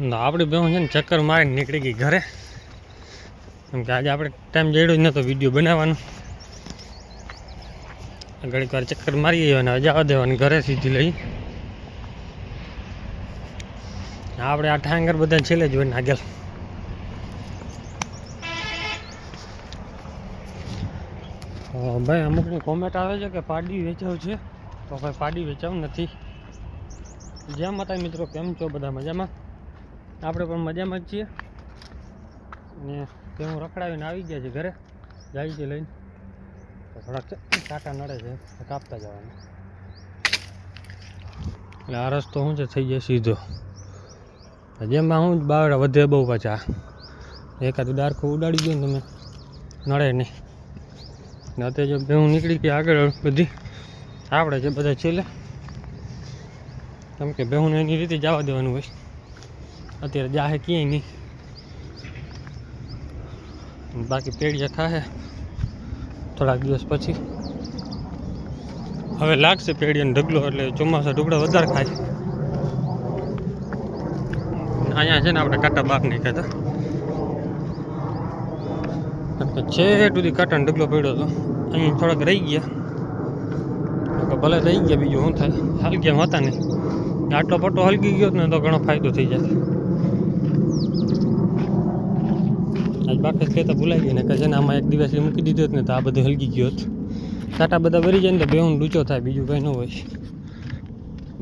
આપણે બે છે ને ચક્કર મારીને નીકળી ગઈ ઘરે, કેમ કે આજે આપણે ટાઈમ જડ્યો જ નહોતો વિડીયો બનાવવાનો. ઘડીક વાર ચક્કર મારી ગયો અને જવા દેવાની ઘરે સીધી લઈ. આપણે આ ઠાંગર બધા છેલ્લે જોઈને આગળ. ભાઈ અમુકની કોમેન્ટ આવે છે કે પાડી વેચાવ છે, તો ભાઈ પાડી વેચાવ નથી. જેમ હતા મિત્રો, કેમ છો બધા? મજામાં? આપણે પણ મજામાં જ છીએ. ને તે હું રખડાવીને આવી ગયા છે ઘરે, જાય છે લઈને. થોડાક કાંટા નડે છે, કાપતા જવાનું. એટલે આ રસ્તો શું છે થઈ જાય સીધો. જેમાં હું બાવડા વધે બહુ પાછા, એકાદું ડારખું ઉડાડી ગયો ને તમે નડે નહીં. ને અત્યારે જો બે હું નીકળી ગઈ આગળ બધી આપણે છે બધા છેલ્લે, કેમ કે બેહુને એની રીતે જવા દેવાનું હોય. અત્યારે જાહે ક્યાંય નહીં, બાકી પેડિયા ખાહે થોડાક દિવસ પછી. હવે લાગશે પેડિયાનો ઢગલો, એટલે ચોમાસા ટુકડા વધારે ખાય. અહીંયા છે ને આપણે કાંટા બાર નહીં ખાતા, છે સુધી કાંટાનો ઢગલો પડ્યો હતો. અહીં થોડાક રહી ગયા, ભલે રહી ગયા, બીજું શું થાય, હાલ ગયા હતા નહીં. આટલો પટ્ટો હલકી ગયો ને તો ઘણો ફાયદો થઈ જાય. આજ બાકી કહેતા ભૂલાઈ ગઈ ને કે છે ને આમાં એક દિવસ મૂકી દીધો ને તો આ બધું હલકી ગયો હતો. કાંટા બધા ભરી જાય ને તો બેહું ડૂચો થાય, બીજું કંઈ ન હોય.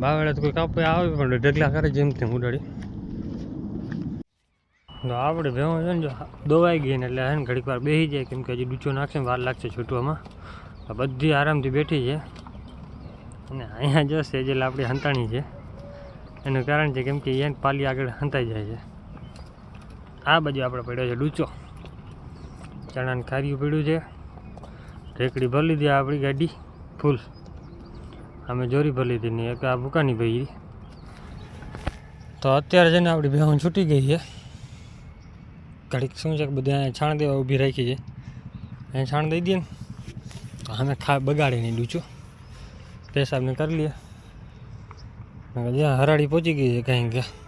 બાવળે તો કોઈ કાપે આવે પણ ઢગલા કરે જેમ તેમ ઉડાડી. તો આપણે ભેહું છે ને જો દોવાઈ ગઈ ને એટલે હે ને ઘડીક વાર બેસી જાય, કેમ કે હજી ડૂચો નાખશે ને વાર લાગશે છૂટવામાં. બધી આરામથી બેઠી છે. અને અહીંયા જો સેજલ આપણી હંતાણી છે, એનું કારણ છે કેમ કે એને પાલી આગળ હંતાઈ જાય છે. આ બાજુ આપણે પડ્યો છે ડૂચો, ચણાને ખાર્યું પડ્યું છે. ઢેકડી ભરી લીધી આપણી ગાડી ફૂલ, અમે જોરી ભરી લીધી ને એક આ ભૂકાની ભાઈ. તો અત્યારે છે ને આપણી ભેહું છૂટી ગઈ છે. ઘડીક શું છે કે બધા અહીંયા છાણ દેવા ઊભી રાખી છે, અહીંયા છાણ દઈ દઈએ ને તો અમે બગાડે નહીં ડૂચો, પેશાબને કરી લઈએ. જ્યાં હરાડી પહોંચી ગઈ છે કાંઈ ક્યાં.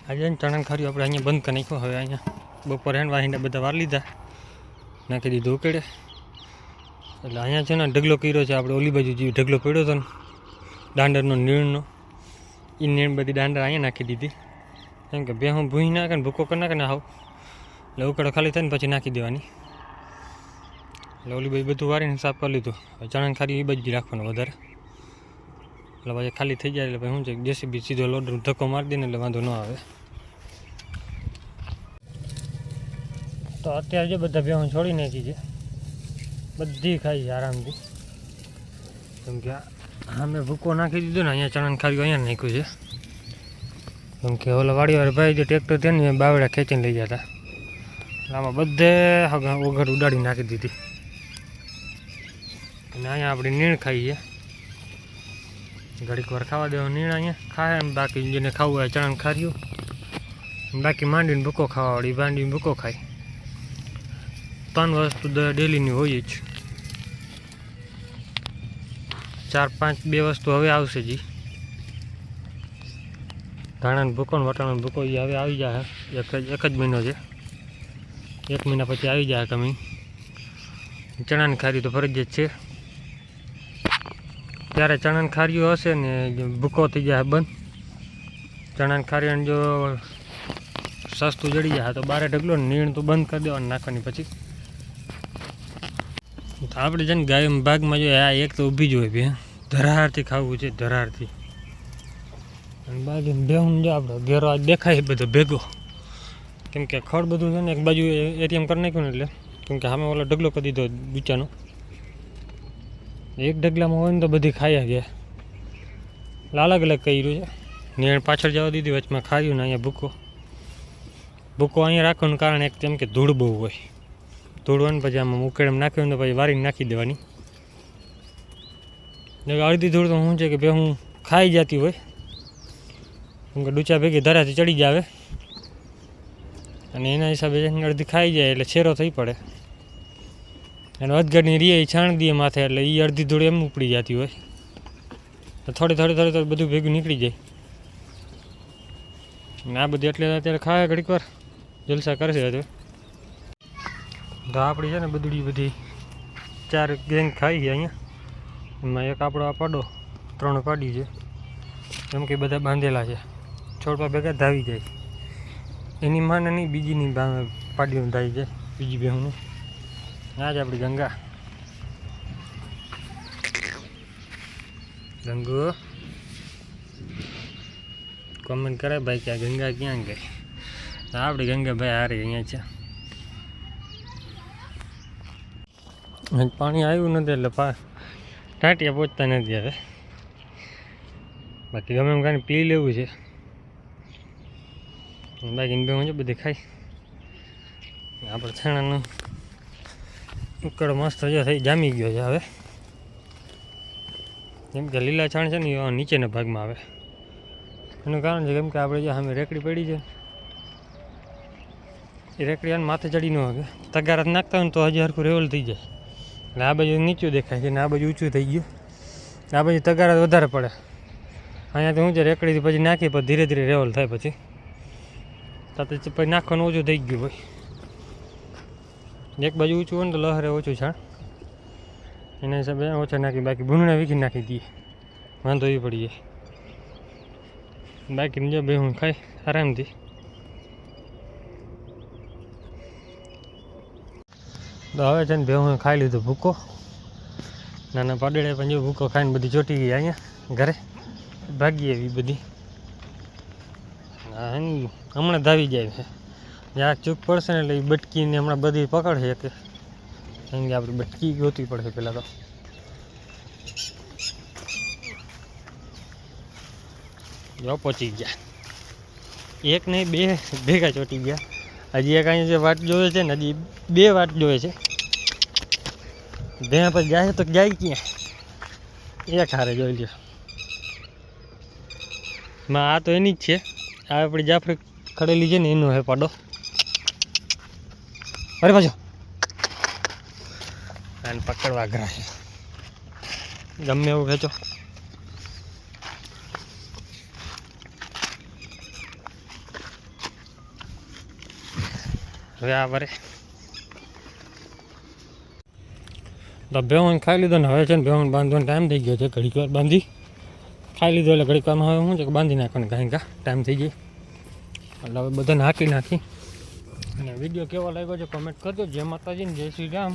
આજે ચણા ખાર્યું આપણે અહીંયા બંધ કરી નાખ્યો. હવે અહીંયા બપોર હેન્ડ વાહિંડા બધા વાર લીધા, નાખી દીધું ઉકેડે. એટલે અહીંયા છે ને ઢગલો કર્યો છે આપણે. ઓલી બાજુ જે ઢગલો પડ્યો હતો ને દાંડરનો નીણનો, એ નીણ બધી દાંડર અહીંયા નાખી દીધી. કેમ કે બે હું ભૂઈ નાખે ને ભૂકો કરી નાખે ને હાવ, એટલે ઉકેડો ખાલી થાય ને પછી નાખી દેવાની. એટલે ઓલી બાજુ બધું વારીને સાફ કરી લીધું. ચણા ખારી એ બાજુ રાખવાનું વધારે, એટલે પછી ખાલી થઈ જાય. એટલે પછી શું છે જેસીબી સીધો લોડર ધક્કો મારી દે ને એટલે વાંધો ન આવે. તો અત્યારે જો બધા ભેહું છોડી નાખી છે, બધી ખાઈ છે આરામથી. કેમ કે અમે ભૂકો નાખી દીધો ને અહીંયા ચણાને ખારી અહીંયા નાખ્યું છે. કેમ કે ઓલા વાડીવાળા ભાઈ જે ટ્રેક્ટર છે ને બાવડા ખેંચીને લઈ જતા, એટલે આમાં બધે ઓઘર ઉડાડી નાખી દીધી. અને અહીંયા આપણી નીણ ખાઈ છે. ઘડીક વાર ખાવા દેવા નીણ અહીંયા ખાય એમ, બાકી જેને ખાવું હોય ચણાને ખાર્યું, બાકી માંડીને ભૂકો ખાવાવાળી માંડીને ભૂકો ખાય. 3 વસ્તુ ડેલીની હોય જ. 4-5 2 વસ્તુ હવે આવશે જી. ધાણાનો ભૂકો ને વટાણાનો ભૂકો એ હવે આવી જાય. એક જ મહિનો છે, 1 મહિના પછી આવી જાય કમી. ચણાની ખારી તો ફરજિયાત છે. ત્યારે ચણાની ખારીઓ હશે ને ભૂકો થઈ જાય બંધ. ચણાની ખારી જો સસ્તું જડી જાય તો બારે ઢગલો ને નીણ તો બંધ કરી દેવાનું નાખવાની. પછી આપણે છે ને ગાય ભાગમાં જોઈએ આ એક તો ઊભી જ હોય બે, ધરારથી ખાવું છે ધરારથી. અને બાજુ બેહું જો આપણે ઘેરો આજ દેખાય બધો ભેગો, કેમ કે ખડ બધું છે ને એક બાજુ એટીએમ કરી નાખ્યું ને, એટલે કેમ કે સામે ઓલો ઢગલો કરી દીધો બીચાનો. એક ઢગલામાં હોય ને તો બધી ખાઈ ગયા, એટલે અલગ અલગ કર્યું છે. નીણ પાછળ જવા દીધી, વચમાં ખાયું ને અહીંયા ભૂકો અહીંયા રાખવાનું કારણ એક તેમ કે ધૂળ બહુ હોય. ધૂળ હોય ને પછી આમાં ઉકેડમ નાખ્યું ને પછી વારીને નાખી દેવાની. અડધી ધૂળ તો શું છે કે બે હું ખાઈ જતી હોય, કેમ કે ડૂચા ભેગી ધરાથી ચડી જાવે, અને એના હિસાબે અડધી ખાઈ જાય એટલે છેરો થઈ પડે. અને અધગરની રીએ છાણ દઈએ માથે એટલે એ અડધી ધૂળ એમ ઉપડી જતી હોય, તો થોડી બધું ભેગું નીકળી જાય. અને આ બધું એટલે અત્યારે ખાવે ઘડીક વાર જલસા કરશે. હવે તો આપણી છે ને બધી 4 ગેંગ ખાઈ છે અહીંયા. એમાં એક આપણો આ પાડો 3 પાડી છે, એમ કે બધા બાંધેલા છે. છોડવા ભેગા ધાવી જાય. એની માને નહીં, બીજીની પાડીઓને ધાવી જાય, બીજી બેહુંનું. આ જ આપણી ગંગા. ગંગુ કોમેન્ટ કરે ભાઈ કે આ ગંગા ક્યાં ગઈ? આપણી ગંગા ભાઈ હારી અહીંયા છે. પાણી આવ્યું નથી એટલે ટાંટિયા પહોંચતા નથી હવે. બાકી ગમે એમ કાંઈ પી લેવું છે. બાકીને બે છે બધી ખાઈ. આપણે છાણાનો ઉકળ મસ્ત જે થઈ જામી ગયો છે હવે. કેમ કે લીલા છાણ છે ને એ નીચેના ભાગમાં આવે. એનું કારણ છે કેમ કે આપણે જે સામે રેકડી પડી છે, એ રેકડી આને માથે ચડી ન શકે. તગારા નાખતા હોય ને તો હજી હરખું રેવલ થઈ જાય. એટલે આ બાજુ નીચું દેખાય છે ને આ બાજુ ઊંચું થઈ ગયું. આ બાજુ તગારા વધારે પડે. અહીંયા તો હું છે રેકડીથી પછી નાખી પછી ધીરે ધીરે રેવલ થાય. પછી પછી નાખવાનું ઓછું થઈ ગયું ભાઈ. એક બાજુ ઊંચું હોય ને તો લહરે ઓછું છાણ, એના હિસાબે ઓછા નાખી. બાકી ભૂંગળા વીખી નાખી દઈએ, વાંધો એ પડી જાય. બાકી જો બે હું ખાઈ આરામથી. તો હવે છે ને બે હું ખાઈ લીધું ભૂકો. નાના પાડેડે પણ જો ભૂકો ખાઈને બધી ચોટી ગઈ અહીંયા ઘરે ભાગી એવી બધી. હમણાં ધાવી જાય છે. જ્યાં ચૂક પડશે ને એટલે એ બટકીને હમણાં બધી પકડશે કે કારણ કે આપણે બટકી ગોતવી પડશે પહેલાં તો. જો પહોંચી ગયા. એક નહીં, 2 ભેગા ચોટી ગયા. હજી એક અહીંયા જે વાટ જોવે છે ને હજી 2 વાટ જોવે છે. ભેં પર જાય તો જાય ક્યાં? એક હારે જોઈ લ્યો. આ તો એની જ છે. આ આપણી જાફરી ખડેલી છે ને એનો હે પાડો. અરે પાછો આને પકડવા અઘરા છે. ગમે એવું ખેંચો. હવે આ વરે તો ભેવણ ખાઈ લીધો ને હવે છે ને ભેવણ બાંધવાનો ટાઈમ થઈ ગયો છે. ઘડીક વાર બાંધી ખાઈ લીધો એટલે ઘડીક વારમાં હવે શું છે કે બાંધી નાખવાનું કાંઈ ટાઈમ થઈ જાય. એટલે હવે બધાને હાકી નાખી. અને વિડીયો કેવો લાગ્યો છે કોમેન્ટ કરજો. જય માતાજી ને જય શ્રી રામ.